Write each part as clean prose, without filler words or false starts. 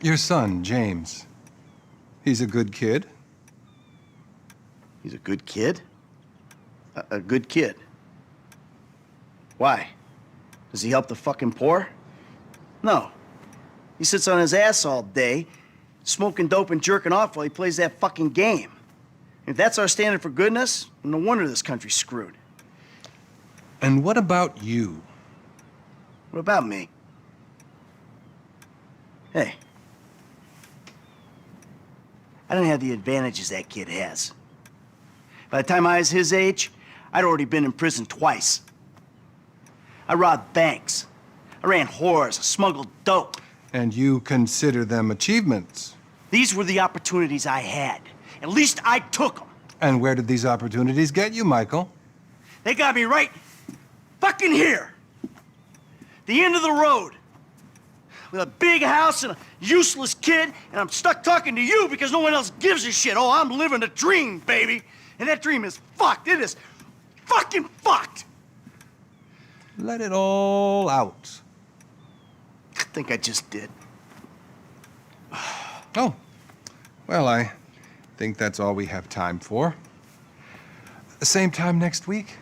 Your son, James. He's a good kid. He's a good kid? A good kid? Why? Does he help the fucking poor? No. He sits on his ass all day, smoking dope and jerking off while he plays that fucking game. If that's our standard for goodness, no wonder this country's screwed. And what about you? What about me? Hey. I don't have the advantages that kid has. By the time I was his age, I'd already been in prison twice. I robbed banks. I ran whores. I smuggled dope. And you consider them achievements? These were the opportunities I had. At least I took them. And where did these opportunities get you, Michael? They got me right fucking here. The end of the road. With a big house and a useless kid, and I'm stuck talking to you because no one else gives a shit. Oh, I'm living a dream, baby. And that dream is fucked. It is fucking fucked. Let it all out. I think I just did. Oh, well, I think that's all we have time for. The same time next week?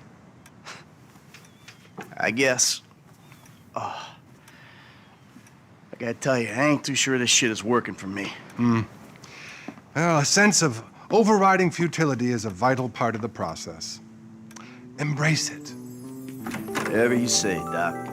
I guess. Oh. I gotta tell you, I ain't too sure this shit is working for me. Well, a sense of overriding futility is a vital part of the process. Embrace it. Whatever you say, Doc.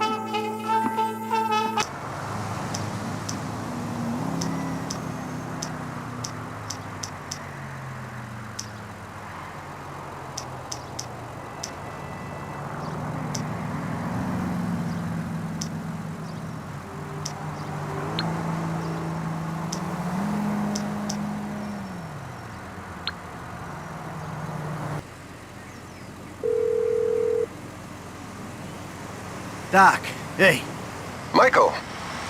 Doc, hey. Michael,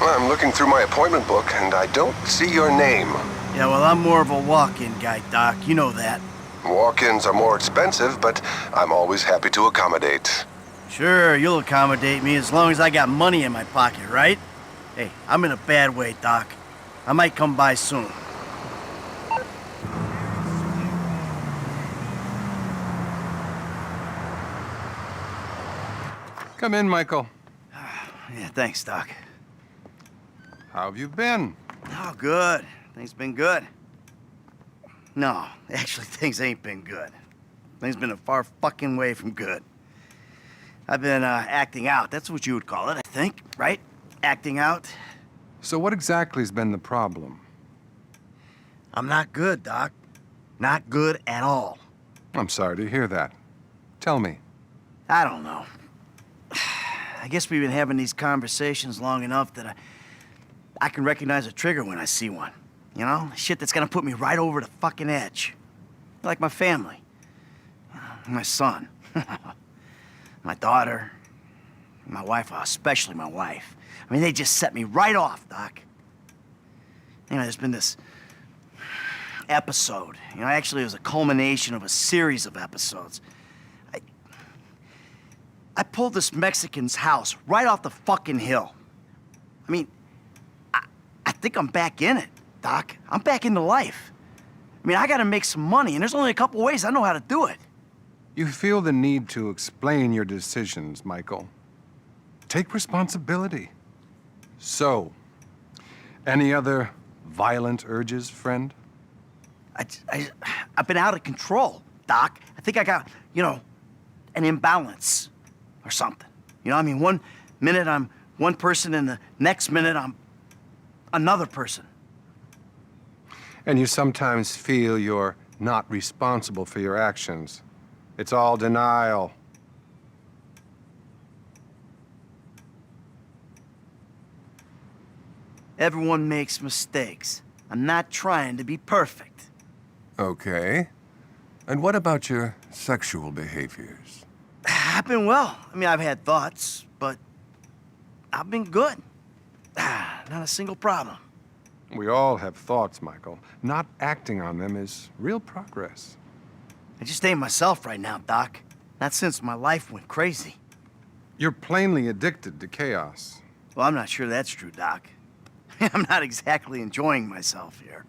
I'm looking through my appointment book and I don't see your name. Yeah, well, I'm more of a walk-in guy, Doc. You know that. Walk-ins are more expensive, but I'm always happy to accommodate. Sure, you'll accommodate me as long as I got money in my pocket, right? Hey, I'm in a bad way, Doc. I might come by soon. Come in, Michael. Yeah, thanks, Doc. How have you been? Oh, good. Things been good. No, actually, things ain't been good. Things been a far fucking way from good. I've been acting out. That's what you would call it, I think, right? Acting out. So what exactly has been the problem? I'm not good, Doc. Not good at all. I'm sorry to hear that. Tell me. I don't know. I guess we've been having these conversations long enough that I can recognize a trigger when I see one. You know? Shit that's gonna put me right over the fucking edge. Like my family. My son. My daughter. My wife, especially my wife. I mean, they just set me right off, Doc. You know, there's been this episode. You know, actually it was a culmination of a series of episodes. I pulled this Mexican's house right off the fucking hill. I mean, I think I'm back in it, Doc. I'm back into life. I mean, I gotta make some money, and there's only a couple ways I know how to do it. You feel the need to explain your decisions, Michael. Take responsibility. So, any other violent urges, friend? I've been out of control, Doc. I think I got, you know, an imbalance. Or something. You know, I mean, one minute I'm one person and the next minute I'm another person. And you sometimes feel you're not responsible for your actions. It's all denial. Everyone makes mistakes. I'm not trying to be perfect. Okay. And what about your sexual behaviors? I've been well. I mean, I've had thoughts, but I've been good. Not a single problem. We all have thoughts, Michael. Not acting on them is real progress. I just ain't myself right now, Doc. Not since my life went crazy. You're plainly addicted to chaos. Well, I'm not sure that's true, Doc. I'm not exactly enjoying myself here.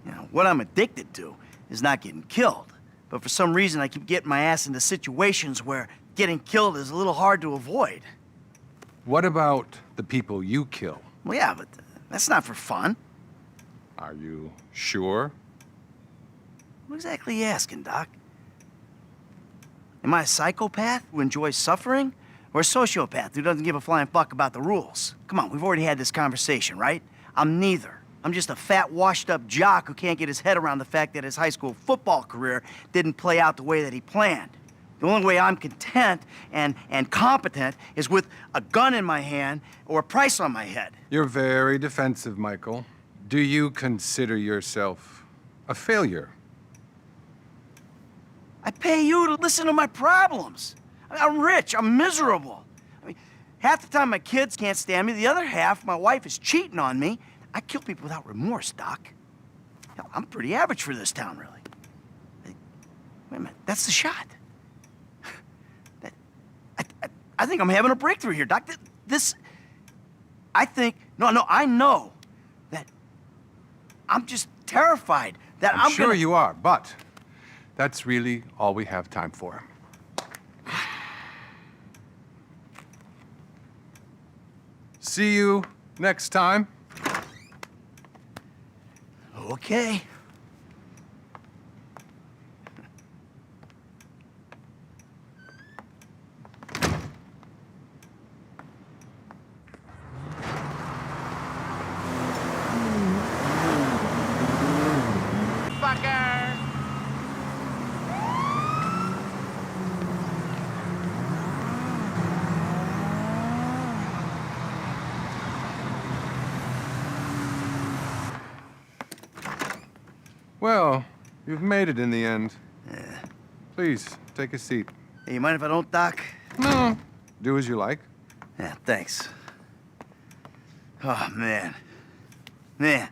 You know, what I'm addicted to is not getting killed. But for some reason, I keep getting my ass into situations where getting killed is a little hard to avoid. What about the people you kill? Well, yeah, but that's not for fun. Are you sure? What exactly are you asking, Doc? Am I a psychopath who enjoys suffering? Or a sociopath who doesn't give a flying fuck about the rules? Come on, we've already had this conversation, right? I'm neither. I'm just a fat, washed-up jock who can't get his head around the fact that his high school football career didn't play out the way that he planned. The only way I'm content and competent is with a gun in my hand or a price on my head. You're very defensive, Michael. Do you consider yourself a failure? I pay you to listen to my problems. I'm rich, I'm miserable. I mean, half the time my kids can't stand me, the other half, my wife is cheating on me. I kill people without remorse, Doc. Hell, I'm pretty average for this town, really. Hey, wait a minute, that's the shot. I think I'm having a breakthrough here, Doc. I know that I'm just terrified that I'm sure gonna... you are, but that's really all we have time for. See you next time. Okay. Well, you've made it in the end. Yeah. Please, take a seat. Hey, you mind if I don't, Doc? No. Do as you like. Yeah, thanks. Oh, man. Man.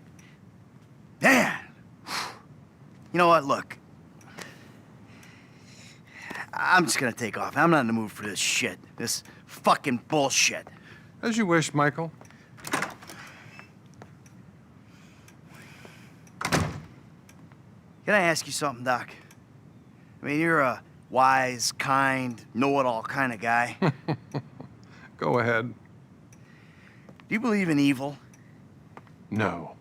Man! You know what, look. I'm just gonna take off. I'm not in the mood for this shit. This fucking bullshit. As you wish, Michael. Can I ask you something, Doc? I mean, you're a wise, kind, know-it-all kind of guy. Go ahead. Do you believe in evil? No.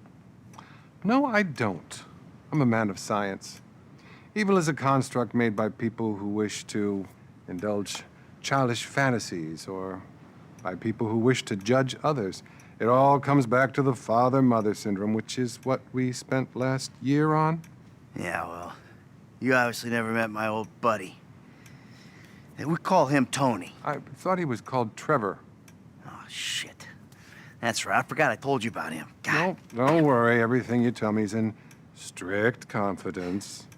No, I don't. I'm a man of science. Evil is a construct made by people who wish to indulge childish fantasies or by people who wish to judge others. It all comes back to the father-mother syndrome, which is what we spent last year on. Yeah, well, you obviously never met my old buddy. We call him Tony. I thought he was called Trevor. Oh, shit. That's right. I forgot I told you about him. God. No, don't worry. Everything you tell me is in strict confidence.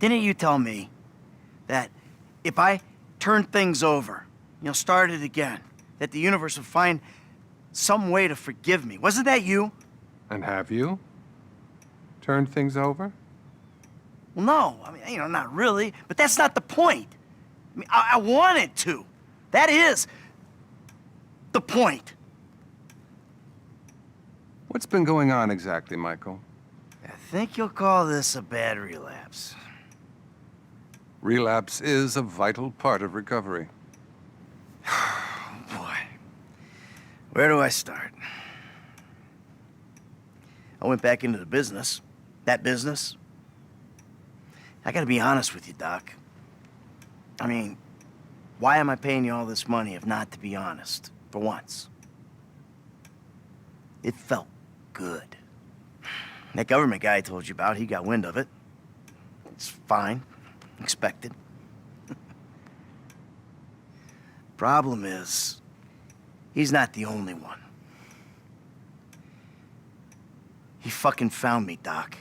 Didn't you tell me that if I turned things over, started again, that the universe would find some way to forgive me? Wasn't that you? And have you turned things over? Well, no. I mean, not really. But that's not the point. I mean, I wanted to. That is the point. What's been going on exactly, Michael? I think you'll call this a bad relapse. Relapse is a vital part of recovery. Boy, where do I start? I went back into the business. That business. I gotta be honest with you, Doc. I mean, why am I paying you all this money if not to be honest, for once? It felt good. That government guy I told you about, he got wind of it. It's fine. Expected. Problem is, he's not the only one. He fucking found me, Doc.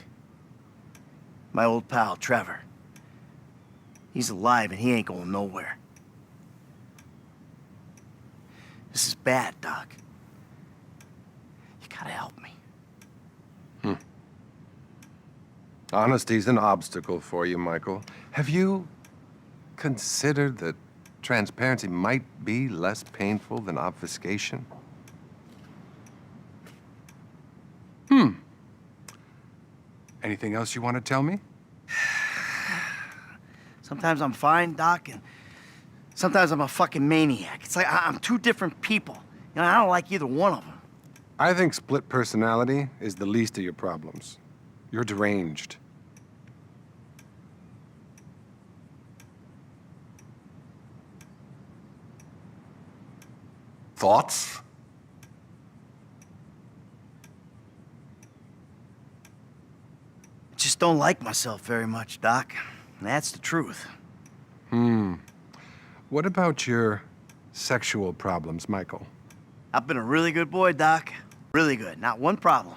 My old pal, Trevor. He's alive and he ain't going nowhere. This is bad, Doc. You gotta help me. Honesty's an obstacle for you, Michael. Have you considered that transparency might be less painful than obfuscation? Anything else you want to tell me? Sometimes I'm fine, Doc, and sometimes I'm a fucking maniac. It's like I'm two different people. You know, I don't like either one of them. I think split personality is the least of your problems. You're deranged. Thoughts? I just don't like myself very much, Doc. That's the truth. What about your sexual problems, Michael? I've been a really good boy, Doc. Really good. Not one problem.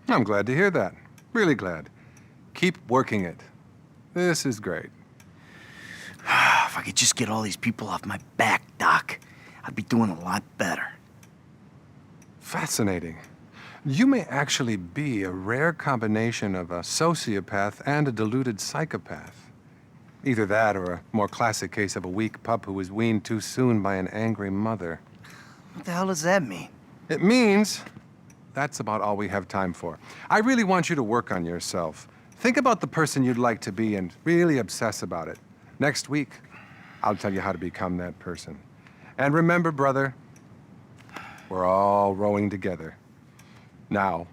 I'm glad to hear that. Really glad. Keep working it. This is great. If I could just get all these people off my back, Doc, I'd be doing a lot better. Fascinating. You may actually be a rare combination of a sociopath and a deluded psychopath. Either that or a more classic case of a weak pup who was weaned too soon by an angry mother. What the hell does that mean? It means that's about all we have time for. I really want you to work on yourself. Think about the person you'd like to be and really obsess about it. Next week, I'll tell you how to become that person. And remember, brother, we're all rowing together. Now,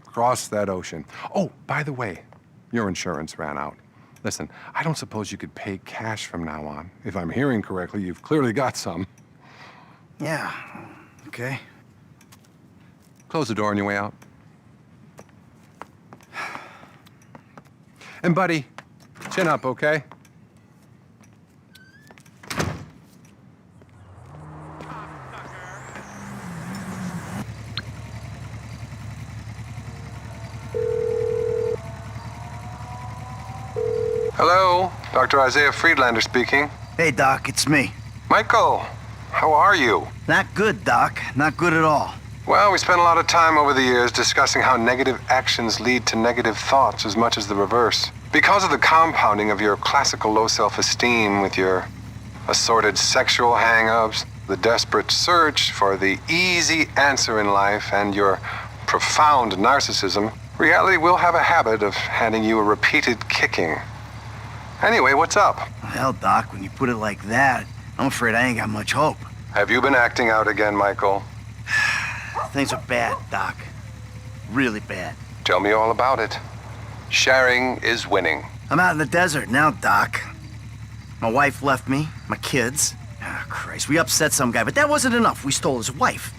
cross that ocean. Oh, by the way, your insurance ran out. Listen, I don't suppose you could pay cash from now on. If I'm hearing correctly, you've clearly got some. Yeah, okay. Close the door on your way out. And buddy, chin up, okay? Hello, Dr. Isaiah Friedlander speaking. Hey, Doc, it's me. Michael, how are you? Not good, Doc. Not good at all. Well, we spent a lot of time over the years discussing how negative actions lead to negative thoughts as much as the reverse. Because of the compounding of your classical low self-esteem with your assorted sexual hang-ups, the desperate search for the easy answer in life, and your profound narcissism, reality will have a habit of handing you a repeated kicking. Anyway, what's up? Hell, Doc, when you put it like that, I'm afraid I ain't got much hope. Have you been acting out again, Michael? Things are bad, Doc. Really bad. Tell me all about it. Sharing is winning. I'm out in the desert now, Doc. My wife left me, my kids. Ah, Christ, we upset some guy, but that wasn't enough. We stole his wife.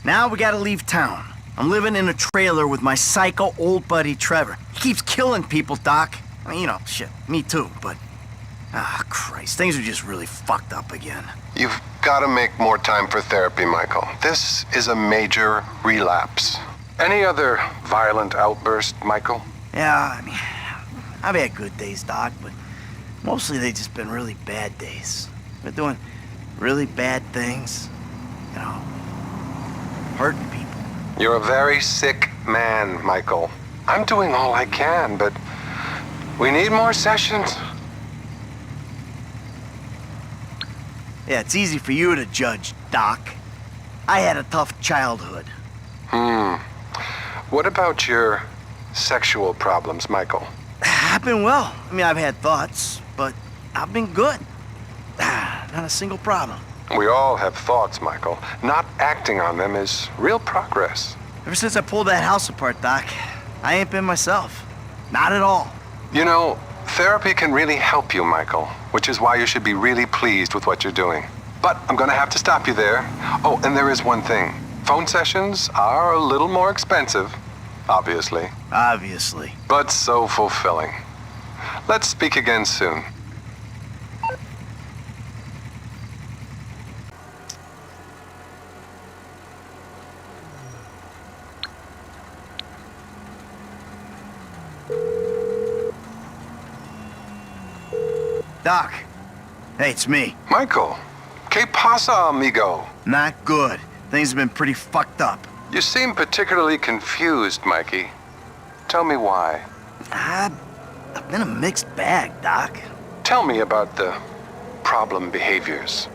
Now we gotta leave town. I'm living in a trailer with my psycho old buddy Trevor. He keeps killing people, Doc. I mean, you know, shit, me too, but... Ah, Christ, things are just really fucked up again. You've got to make more time for therapy, Michael. This is a major relapse. Any other violent outburst, Michael? Yeah, I mean, I've had good days, Doc, but mostly they've just been really bad days. Been doing really bad things, you know, hurting people. You're a very sick man, Michael. I'm doing all I can, but we need more sessions. Yeah, it's easy for you to judge, Doc. I had a tough childhood. What about your sexual problems, Michael? I've been well. I mean, I've had thoughts, but I've been good. Not a single problem. We all have thoughts, Michael. Not acting on them is real progress. Ever since I pulled that house apart, Doc, I ain't been myself. Not at all. You know, therapy can really help you, Michael, which is why you should be really pleased with what you're doing. But I'm gonna have to stop you there. Oh, and there is one thing. Phone sessions are a little more expensive, obviously, Obviously. but so fulfilling. Let's speak again soon. Doc. Hey, it's me. Michael, ¿qué pasa, amigo? Not good. Things have been pretty fucked up. You seem particularly confused, Mikey. Tell me why. I've been a mixed bag, Doc. Tell me about the problem behaviors.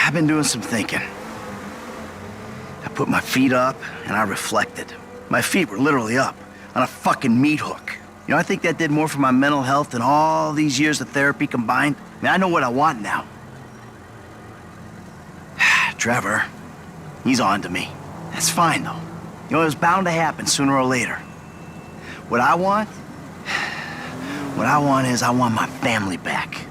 I've been doing some thinking. I put my feet up and I reflected. My feet were literally up on a fucking meat hook. You know, I think that did more for my mental health than all these years of therapy combined. I mean, I know what I want now. Trevor, he's on to me. That's fine, though. You know, it was bound to happen sooner or later. What I want is I want my family back.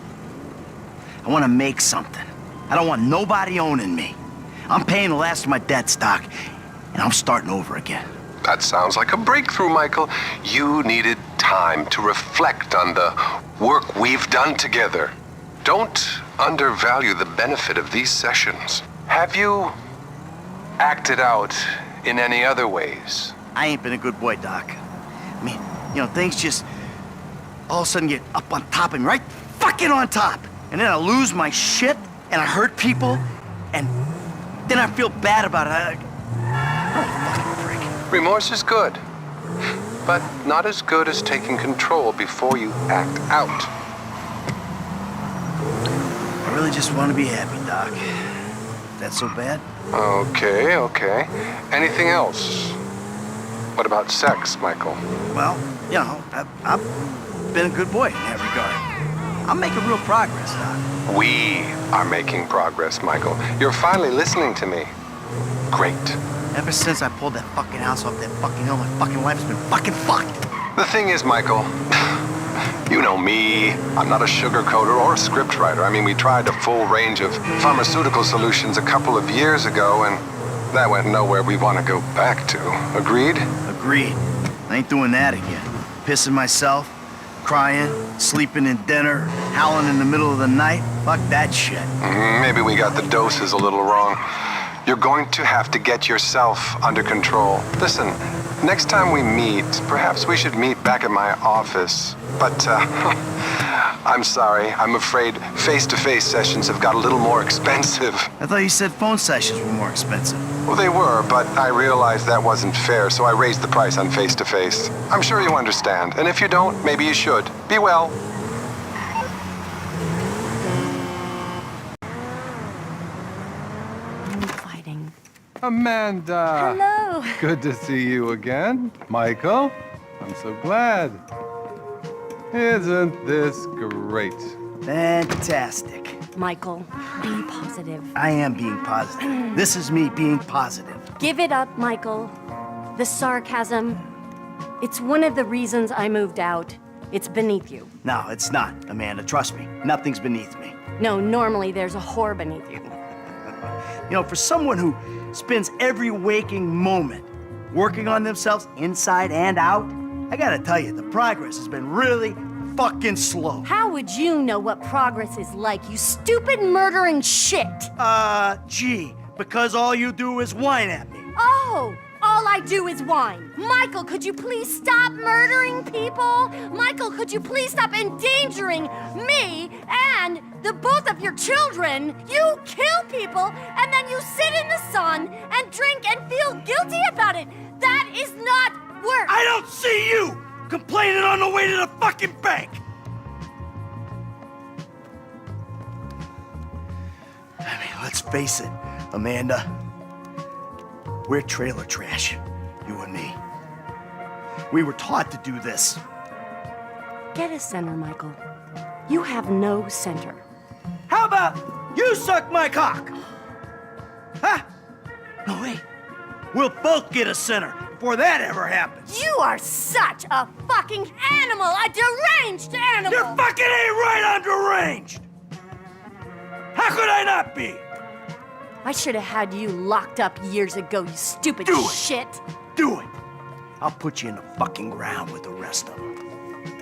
I want to make something. I don't want nobody owning me. I'm paying the last of my debts, Doc, and I'm starting over again. That sounds like a breakthrough, Michael. You needed time to reflect on the work we've done together. Don't undervalue the benefit of these sessions. Have you acted out in any other ways? I ain't been a good boy, Doc. I mean, you know, things just all of a sudden get up on top of me, right fucking on top. And then I lose my shit, and I hurt people, and then I feel bad about it. Oh, fucking prick. Remorse is good, but not as good as taking control before you act out. I really just want to be happy, Doc. That's so bad? Okay. Anything else? What about sex, Michael? Well, you know, I've been a good boy in that regard. I'm making real progress, Doc. We are making progress, Michael. You're finally listening to me. Great. Ever since I pulled that fucking house off that fucking hill, my fucking life has been fucking fucked. The thing is, Michael, you know me. I'm not a sugarcoater or a scriptwriter. I mean, we tried a full range of pharmaceutical solutions a couple of years ago, and that went nowhere we want to go back to. Agreed? Agreed. I ain't doing that again. Pissing myself, crying, sleeping in dinner, howling in the middle of the night. Fuck that shit. Maybe we got the doses a little wrong. You're going to have to get yourself under control. Listen, next time we meet, perhaps we should meet back at my office. But, I'm sorry. I'm afraid face-to-face sessions have got a little more expensive. I thought you said phone sessions were more expensive. Well, they were, but I realized that wasn't fair, so I raised the price on face-to-face. I'm sure you understand, and if you don't, maybe you should. Be well. Fighting. Amanda! Hello. Good to see you again. Michael, I'm so glad. Isn't this great? Fantastic. Michael, be positive. I am being positive. This is me being positive. Give it up, Michael. The sarcasm, it's one of the reasons I moved out. It's beneath you. No, it's not, Amanda. Trust me. Nothing's beneath me. No, normally there's a whore beneath you. You know, for someone who spends every waking moment working on themselves inside and out, I gotta tell you, the progress has been really fucking slow. How would you know what progress is like, you stupid murdering shit? Gee, because all you do is whine at me. Oh, all I do is whine. Michael, could you please stop murdering people? Michael, could you please stop endangering me and the both of your children? You kill people and then you sit in the sun and drink and feel guilty about it. That is not work. I don't see you complaining on the way to the fucking bank. I mean, let's face it, Amanda. We're trailer trash, you and me. We were taught to do this. Get a center, Michael. You have no center. How about you suck my cock? Huh? No, wait. We'll both get a center before that ever happens. You are such a fucking animal, a deranged animal. You fucking ain't right on deranged. How could I not be? I should have had you locked up years ago, you stupid Do it. shit. Do it. I'll put you in the fucking ground with the rest of them.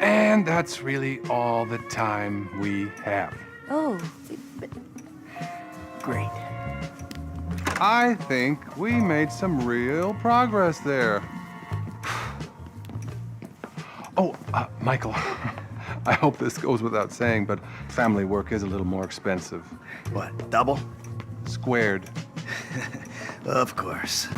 And that's really all the time we have. Oh, Great. I think we made some real progress there. Oh, Michael, I hope this goes without saying, but family work is a little more expensive. What, double? Squared. Of course.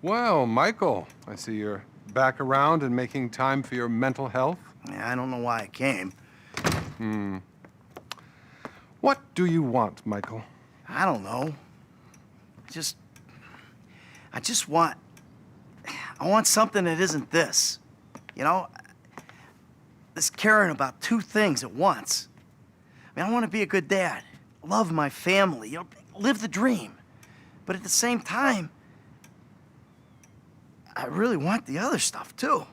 Well, Michael, I see you're back around and making time for your mental health. Yeah, I don't know why I came. What do you want, Michael? I don't know. I want something that isn't this. You know, this caring about two things at once. I mean, I want to be a good dad, love my family, you know, live the dream. But at the same time, I really want the other stuff too.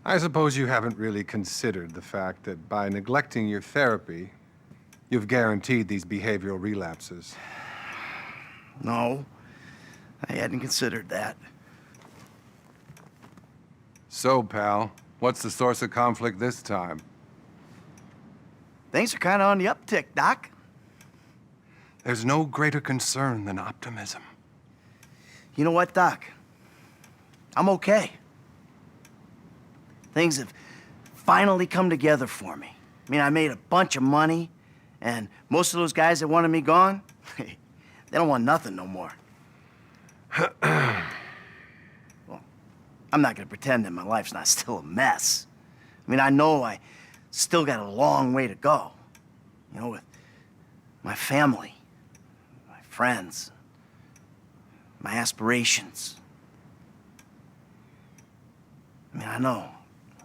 I suppose you haven't really considered the fact that by neglecting your therapy, you've guaranteed these behavioral relapses. No, I hadn't considered that. So, pal, what's the source of conflict this time? Things are kind of on the uptick, Doc. There's no greater concern than optimism. You know what, Doc? I'm okay. Things have finally come together for me. I mean, I made a bunch of money, and most of those guys that wanted me gone, they don't want nothing no more. Well, I'm not gonna pretend that my life's not still a mess. I mean, I know I still got a long way to go. You know, with my family, my friends, my aspirations. I mean, I know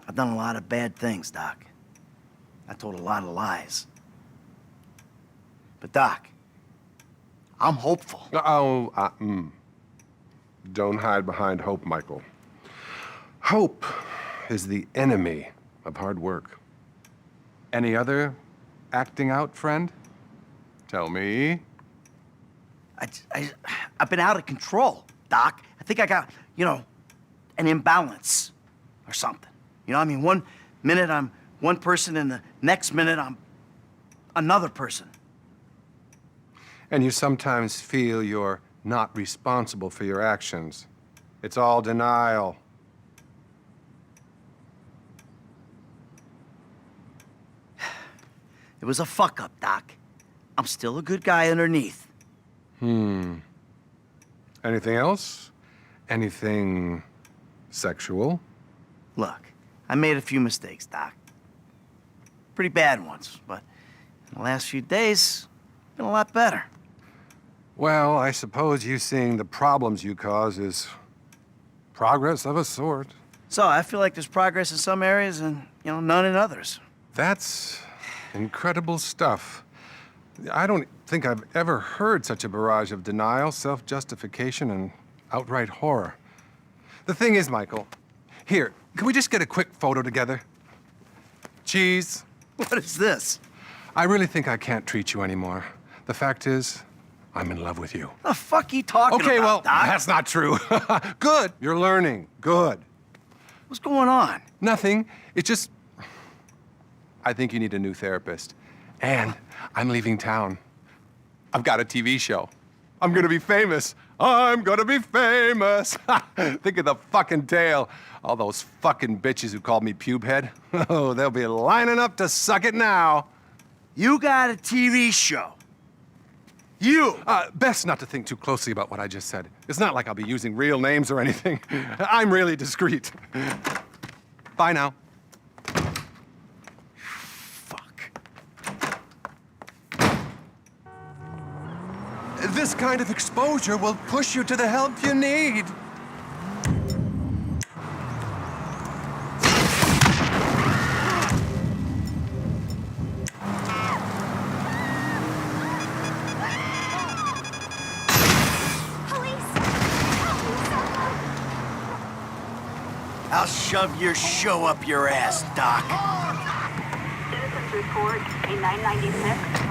I've done a lot of bad things, Doc. I told a lot of lies. But, Doc, I'm hopeful. Don't hide behind hope, Michael. Hope is the enemy of hard work. Any other acting out, friend? Tell me. I've been out of control, Doc. I think I got, you know, an imbalance or something. You know, I mean, one minute I'm one person and the next minute I'm another person. And you sometimes feel you're not responsible for your actions. It's all denial. It was a fuck-up, Doc. I'm still a good guy underneath. Anything else? Anything sexual? Look, I made a few mistakes, Doc. Pretty bad ones, but in the last few days, been a lot better. Well, I suppose you seeing the problems you cause is progress of a sort. So I feel like there's progress in some areas and, you know, none in others. That's incredible stuff. I don't think I've ever heard such a barrage of denial, self-justification, and outright horror. The thing is, Michael, here, can we just get a quick photo together? Cheese. What is this? I really think I can't treat you anymore. The fact is, I'm in love with you. The fuck you talking Okay, well, about, Doc? that's not true. Good. You're learning. Good. What's going on? Nothing. It's just, I think you need a new therapist. And I'm leaving town. I've got a TV show. I'm gonna be famous. I'm gonna be famous. Think of the fucking tale. All those fucking bitches who called me pube head. Oh, they'll be lining up to suck it now. You got a TV show. You! Best not to think too closely about what I just said. It's not like I'll be using real names or anything. I'm really discreet. Bye now. Fuck. This kind of exposure will push you to the help you need. I'll shove your show up your ass, Doc. Citizens report a 996